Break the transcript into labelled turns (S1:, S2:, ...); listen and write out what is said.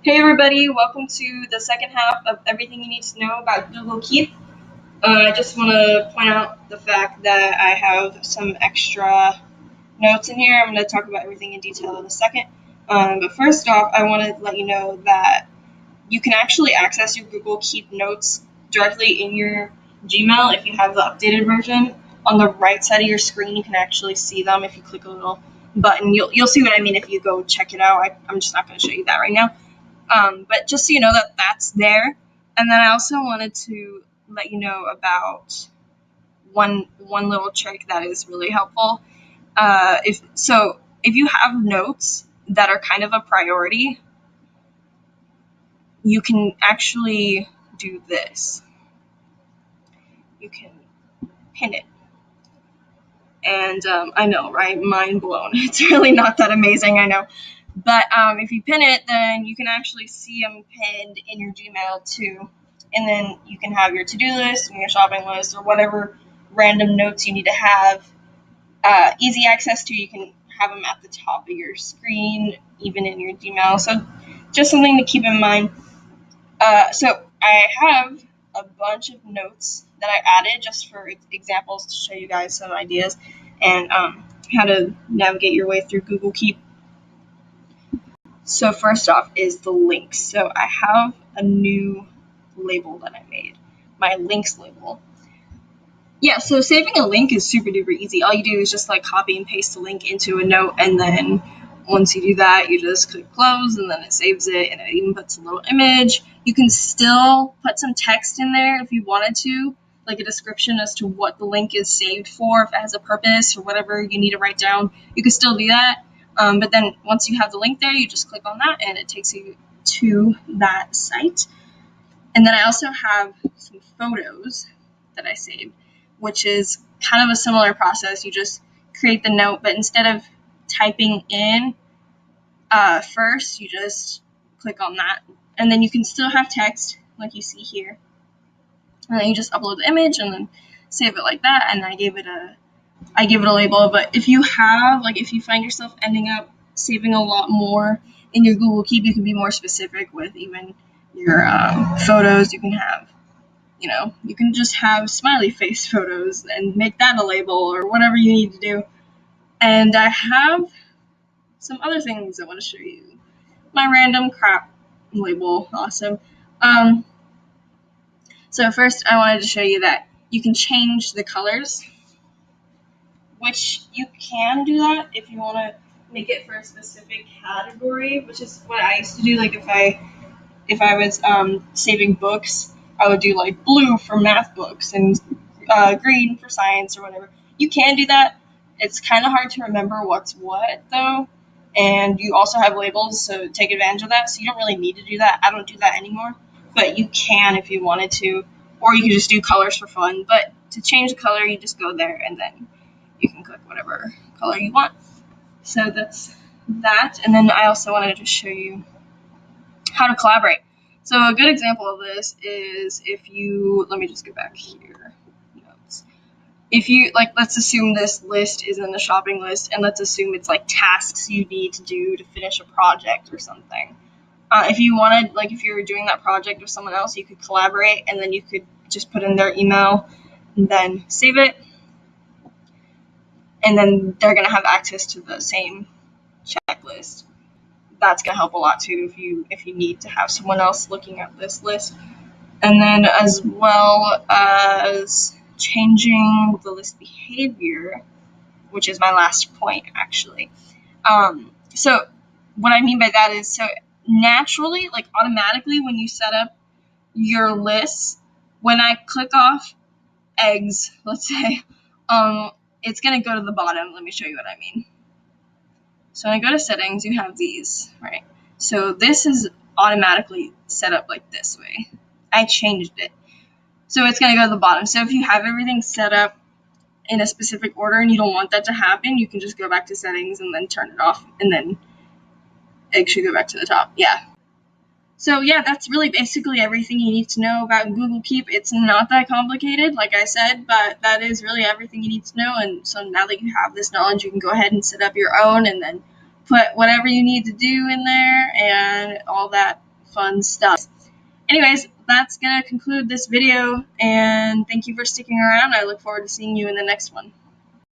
S1: Hey everybody, welcome to the second half of everything you need to know about Google Keep. I just want to point out the fact that I have some extra notes in here. I'm going to talk about everything in detail in a second. But first off, I want to let you know that you can actually access your Google Keep notes directly in your Gmail if you have the updated version. On the right side of your screen, you can actually see them if you click a little button. You'll see what I mean if you go check it out. I'm just not going to show you that right now. But just so you know that that's there. And then I also wanted to let you know about one little trick that is really helpful. If you have notes that are kind of a priority, you can actually do this. You can pin it. And I know, right? Mind blown. It's really not that amazing, I know. But if you pin it, then you can actually see them pinned in your Gmail too. And then you can have your to-do list and your shopping list or whatever random notes you need to have easy access to. You can have them at the top of your screen, even in your Gmail. So just something to keep in mind. So I have a bunch of notes that I added just for examples to show you guys some ideas and how to navigate your way through Google Keep. So first off is the links. So I have a new label that I made, my links label. Yeah, so saving a link is super duper easy. All you do is just like copy and paste the link into a note, and then once you do that, you just click close, and then it saves it, and it even puts a little image. You can still put some text in there if you wanted to, like a description as to what the link is saved for, if it has a purpose or whatever you need to write down. You can still do that. But then once you have the link there, you just click on that, and it takes you to that site. And then I also have some photos that I saved, which is kind of a similar process. You just create the note, but instead of typing in first, you just click on that. And then you can still have text like you see here. And then you just upload the image and then save it like that. And I gave it a label. But if you find yourself ending up saving a lot more in your Google Keep, you can be more specific with even your photos. You can just have smiley face photos and make that a label or whatever you need to do. And I have some other things I want to show you. My random crap label, awesome. So first I wanted to show you that you can change the colors, which you can do that if you want to make it for a specific category, which is what I used to do. Like if I was saving books, I would do like blue for math books and green for science or whatever. You can do that. It's kind of hard to remember what's what though, and you also have labels, so take advantage of that. So you don't really need to do that. I don't do that anymore, but you can if you wanted to, or you can just do colors for fun. But to change the color, you just go there and then you can click whatever color you want. So that's that. And then I also wanted to show you how to collaborate. So a good example of this is let me just go back here. Notes. If you, let's assume this list is in the shopping list, and let's assume it's like tasks you need to do to finish a project or something. If you wanted, if you were doing that project with someone else, you could collaborate, and then you could just put in their email and then save it. And then they're going to have access to the same checklist. That's going to help a lot too if you need to have someone else looking at this list. And then as well as changing the list behavior, which is my last point actually. So what I mean by that is, so naturally, automatically when you set up your lists, when I click off eggs, let's say, it's going to go to the bottom. Let me show you what I mean. So when I go to settings, you have these, right? So this is automatically set up like this way. I changed it. So it's going to go to the bottom. So if you have everything set up in a specific order and you don't want that to happen, you can just go back to settings and then turn it off, and then it should go back to the top. Yeah. So yeah, that's really basically everything you need to know about Google Keep. It's not that complicated, like I said, but that is really everything you need to know. And so now that you have this knowledge, you can go ahead and set up your own and then put whatever you need to do in there and all that fun stuff. Anyways, that's gonna conclude this video, and thank you for sticking around. I look forward to seeing you in the next one.